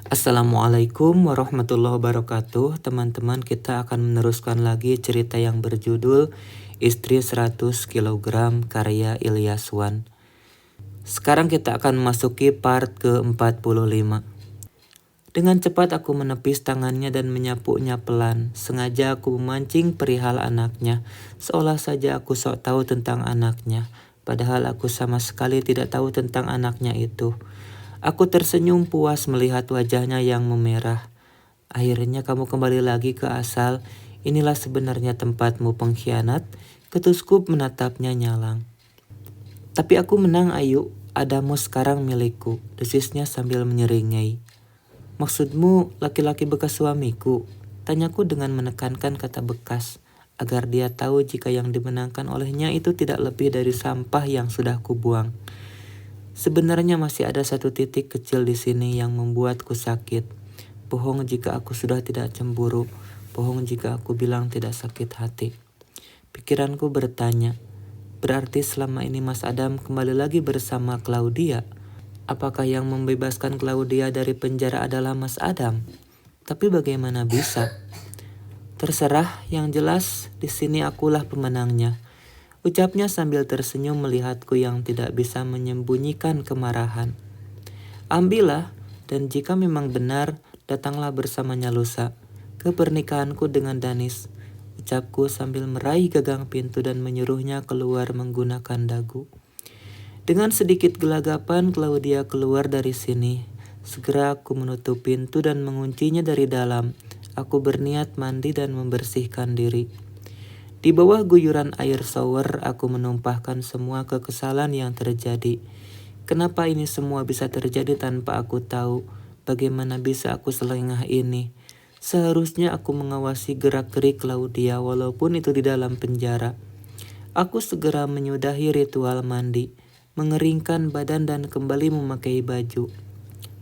Assalamualaikum warahmatullahi wabarakatuh. Teman-teman, kita akan meneruskan lagi cerita yang berjudul Istri 100 kg karya Ilyas Wan. Sekarang kita akan memasuki part ke-45. Dengan cepat aku menepis tangannya dan menyapunya pelan. Sengaja aku memancing perihal anaknya, seolah saja aku sok tahu tentang anaknya. Padahal aku sama sekali tidak tahu tentang anaknya itu. Aku tersenyum puas melihat wajahnya yang memerah. Akhirnya kamu kembali lagi ke asal. Inilah sebenarnya tempatmu, pengkhianat. Ketusku menatapnya nyalang. Tapi aku menang, Ayu. Adamu sekarang milikku, desisnya sambil menyeringai. Maksudmu laki-laki bekas suamiku? Tanyaku dengan menekankan kata bekas, agar dia tahu jika yang dimenangkan olehnya itu tidak lebih dari sampah yang sudah kubuang. Sebenarnya masih ada satu titik kecil di sini yang membuatku sakit. Bohong jika aku sudah tidak cemburu. Bohong jika aku bilang tidak sakit hati. Pikiranku bertanya, berarti selama ini Mas Adam kembali lagi bersama Claudia? Apakah yang membebaskan Claudia dari penjara adalah Mas Adam? Tapi bagaimana bisa? Terserah, yang jelas di sini akulah pemenangnya. Ucapnya sambil tersenyum melihatku yang tidak bisa menyembunyikan kemarahan. Ambillah, dan jika memang benar, datanglah bersamanya lusa ke pernikahanku dengan Danis. Ucapku sambil meraih gagang pintu dan menyuruhnya keluar menggunakan dagu. Dengan sedikit gelagapan, Claudia keluar dari sini. Segera aku menutup pintu dan menguncinya dari dalam. Aku berniat mandi dan membersihkan diri. Di bawah guyuran air shower, aku menumpahkan semua kekesalan yang terjadi. Kenapa ini semua bisa terjadi tanpa aku tahu? Bagaimana bisa aku selengah ini? Seharusnya aku mengawasi gerak-gerik Claudia walaupun itu di dalam penjara. Aku segera menyudahi ritual mandi, mengeringkan badan dan kembali memakai baju.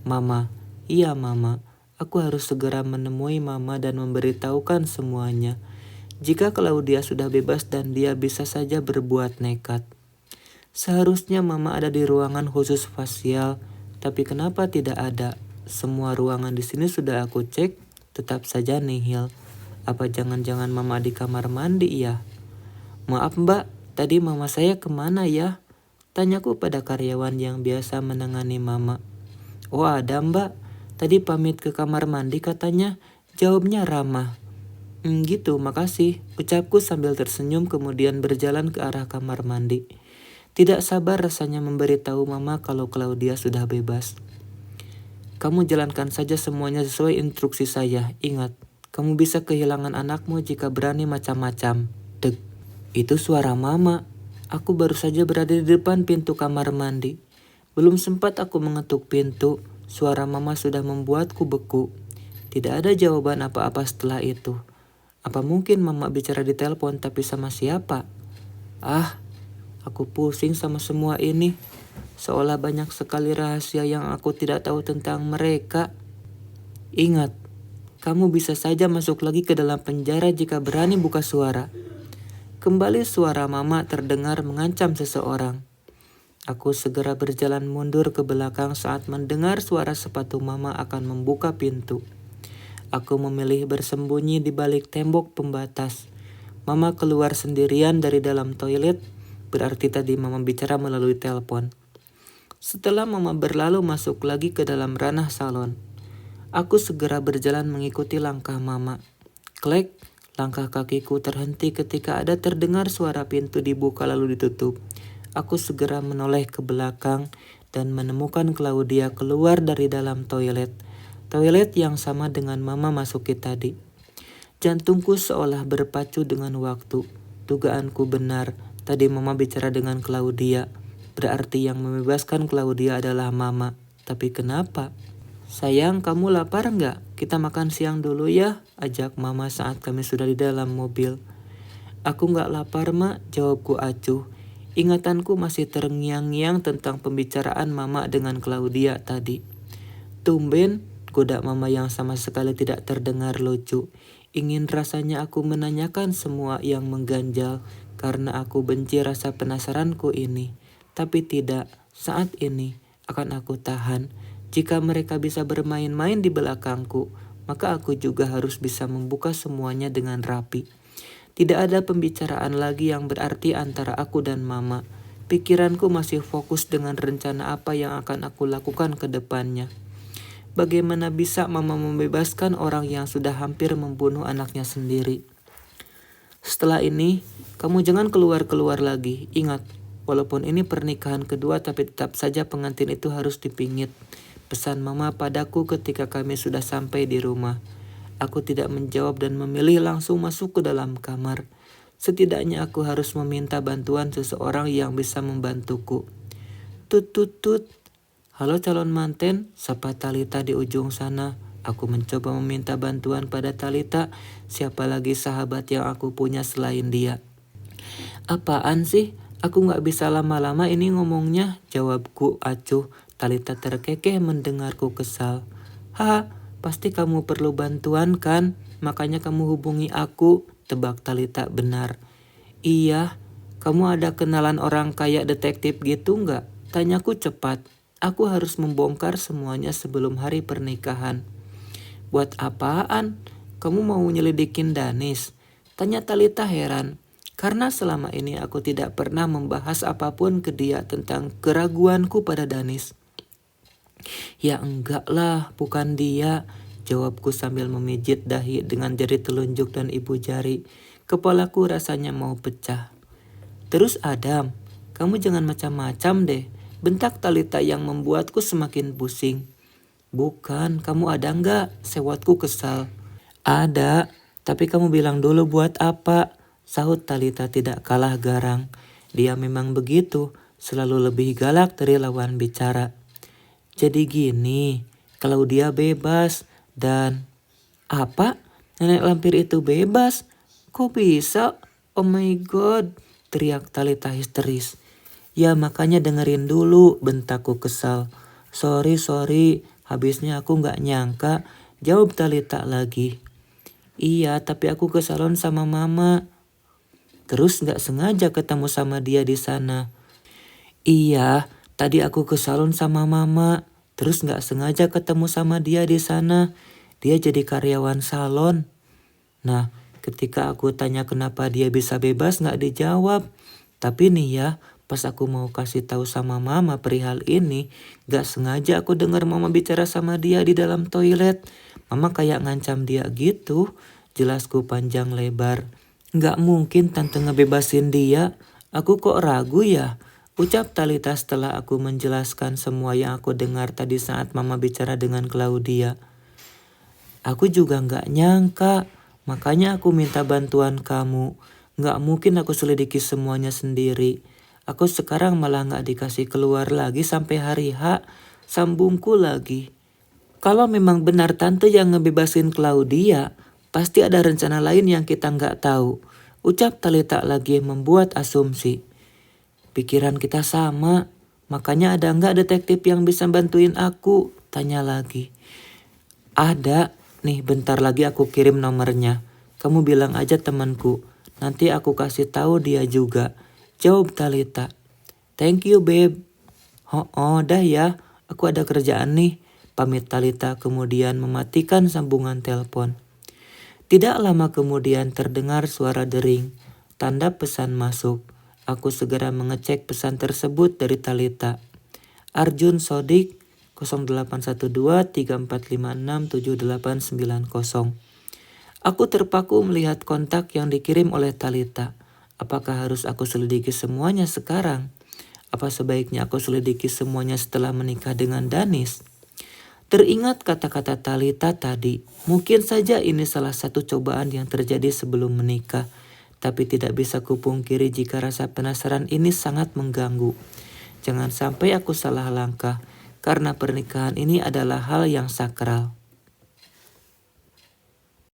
Mama, iya Mama, aku harus segera menemui Mama dan memberitahukan semuanya. Jika Claudia sudah bebas dan dia bisa saja berbuat nekat. Seharusnya Mama ada di ruangan khusus fasial, tapi kenapa tidak ada? Semua ruangan di sini sudah aku cek, tetap saja nihil. Apa jangan-jangan Mama di kamar mandi ya? Maaf Mbak, tadi Mama saya kemana ya? Tanyaku pada karyawan yang biasa menangani Mama. Oh ada Mbak, tadi pamit ke kamar mandi katanya, jawabnya ramah. Gitu, makasih, ucapku sambil tersenyum kemudian berjalan ke arah kamar mandi. Tidak sabar rasanya memberitahu Mama kalau Claudia sudah bebas. Kamu jalankan saja semuanya sesuai instruksi saya. Ingat, kamu bisa kehilangan anakmu jika berani macam-macam. Dek, itu suara Mama. Aku baru saja berada di depan pintu kamar mandi. Belum sempat aku mengetuk pintu, suara Mama sudah membuatku beku. Tidak ada jawaban apa-apa setelah itu. Apa mungkin Mama bicara di telepon tapi sama siapa? Ah, aku pusing sama semua ini. Seolah banyak sekali rahasia yang aku tidak tahu tentang mereka. Ingat, kamu bisa saja masuk lagi ke dalam penjara jika berani buka suara. Kembali suara Mama terdengar mengancam seseorang. Aku segera berjalan mundur ke belakang saat mendengar suara sepatu Mama akan membuka pintu. Aku memilih bersembunyi di balik tembok pembatas. Mama keluar sendirian dari dalam toilet, berarti tadi Mama bicara melalui telepon. Setelah Mama berlalu masuk lagi ke dalam ranah salon, aku segera berjalan mengikuti langkah Mama. Klek, langkah kakiku terhenti ketika ada terdengar suara pintu dibuka lalu ditutup. Aku segera menoleh ke belakang dan menemukan Claudia keluar dari dalam toilet. Toilet yang sama dengan Mama masuki tadi. Jantungku seolah berpacu dengan waktu. Dugaanku benar, tadi Mama bicara dengan Claudia. Berarti yang membebaskan Claudia adalah Mama. Tapi kenapa? Sayang, kamu lapar nggak? Kita makan siang dulu ya, ajak Mama saat kami sudah di dalam mobil. Aku nggak lapar, Mak, jawabku acuh. Ingatanku masih terngiang-ngiang tentang pembicaraan Mama dengan Claudia tadi. Tumben, goda Mama yang sama sekali tidak terdengar lucu. Ingin rasanya aku menanyakan semua yang mengganjal karena aku benci rasa penasaranku ini. Tapi tidak, saat ini akan aku tahan. Jika mereka bisa bermain-main di belakangku, maka aku juga harus bisa membuka semuanya dengan rapi. Tidak ada pembicaraan lagi yang berarti antara aku dan Mama. Pikiranku masih fokus dengan rencana apa yang akan aku lakukan ke depannya. Bagaimana bisa Mama membebaskan orang yang sudah hampir membunuh anaknya sendiri? Setelah ini, kamu jangan keluar-keluar lagi. Ingat, walaupun ini pernikahan kedua tapi tetap saja pengantin itu harus dipingit. Pesan Mama padaku ketika kami sudah sampai di rumah. Aku tidak menjawab dan memilih langsung masuk ke dalam kamar. Setidaknya aku harus meminta bantuan seseorang yang bisa membantuku. Tut tut tut. Halo calon manten, sapa Talita di ujung sana. Aku mencoba meminta bantuan pada Talita, siapa lagi sahabat yang aku punya selain dia. Apaan sih? Aku gak bisa lama-lama ini ngomongnya, jawabku acuh. Talita terkekeh mendengarku kesal. Ha, pasti kamu perlu bantuan kan? Makanya kamu hubungi aku, tebak Talita benar. Iya, kamu ada kenalan orang kaya detektif gitu gak? Tanyaku cepat. Aku harus membongkar semuanya sebelum hari pernikahan. Buat apaan? Kamu mau nyelidikin Danis? Tanya Talita heran. Karena selama ini aku tidak pernah membahas apapun ke dia tentang keraguanku pada Danis. Ya enggak lah, bukan dia, jawabku sambil memijit dahi dengan jari telunjuk dan ibu jari. Kepalaku rasanya mau pecah. Terus Adam, kamu jangan macam-macam deh, bentak Talita yang membuatku semakin pusing. Bukan, kamu ada enggak? Sewatku kesal. Ada, tapi kamu bilang dulu buat apa? Sahut Talita tidak kalah garang. Dia memang begitu, selalu lebih galak dari lawan bicara. Jadi gini, kalau dia bebas dan... Apa? Nenek lampir itu bebas? Kok bisa? Oh my god, teriak Talita histeris. Ya makanya dengerin dulu, bentakku kesal. Sorry, habisnya aku gak nyangka, jawab Talita lagi. Iya, tapi aku ke salon sama Mama. Terus gak sengaja ketemu sama dia di sana. Iya, tadi aku ke salon sama Mama. Terus gak sengaja ketemu sama dia di sana. Dia jadi karyawan salon. Nah, ketika aku tanya kenapa dia bisa bebas gak dijawab. Tapi nih ya, pas aku mau kasih tahu sama Mama perihal ini, gak sengaja aku dengar Mama bicara sama dia di dalam toilet. Mama kayak ngancam dia gitu, jelasku panjang lebar. Gak mungkin tante ngebebasin dia, aku kok ragu ya, ucap Talita setelah aku menjelaskan semua yang aku dengar tadi saat Mama bicara dengan Claudia. Aku juga gak nyangka, makanya aku minta bantuan kamu. Gak mungkin aku selidiki semuanya sendiri. Aku sekarang malah gak dikasih keluar lagi sampai hari H, sambungku lagi. Kalau memang benar tante yang ngebebasin Claudia, pasti ada rencana lain yang kita gak tahu. Ucap Talita lagi membuat asumsi. Pikiran kita sama, makanya ada gak detektif yang bisa bantuin aku? Tanya lagi. Ada, nih bentar lagi aku kirim nomornya. Kamu bilang aja temanku, nanti aku kasih tahu dia juga. Jawab Talita. Thank you babe. Oh dah ya, aku ada kerjaan nih. Pamit Talita kemudian mematikan sambungan telepon. Tidak lama kemudian terdengar suara dering, tanda pesan masuk. Aku segera mengecek pesan tersebut dari Talita. Arjun Sodik 081234567890. Aku terpaku melihat kontak yang dikirim oleh Talita. Apakah harus aku selidiki semuanya sekarang? Apa sebaiknya aku selidiki semuanya setelah menikah dengan Danis? Teringat kata-kata Talita tadi, mungkin saja ini salah satu cobaan yang terjadi sebelum menikah. Tapi tidak bisa kupungkiri jika rasa penasaran ini sangat mengganggu. Jangan sampai aku salah langkah, karena pernikahan ini adalah hal yang sakral.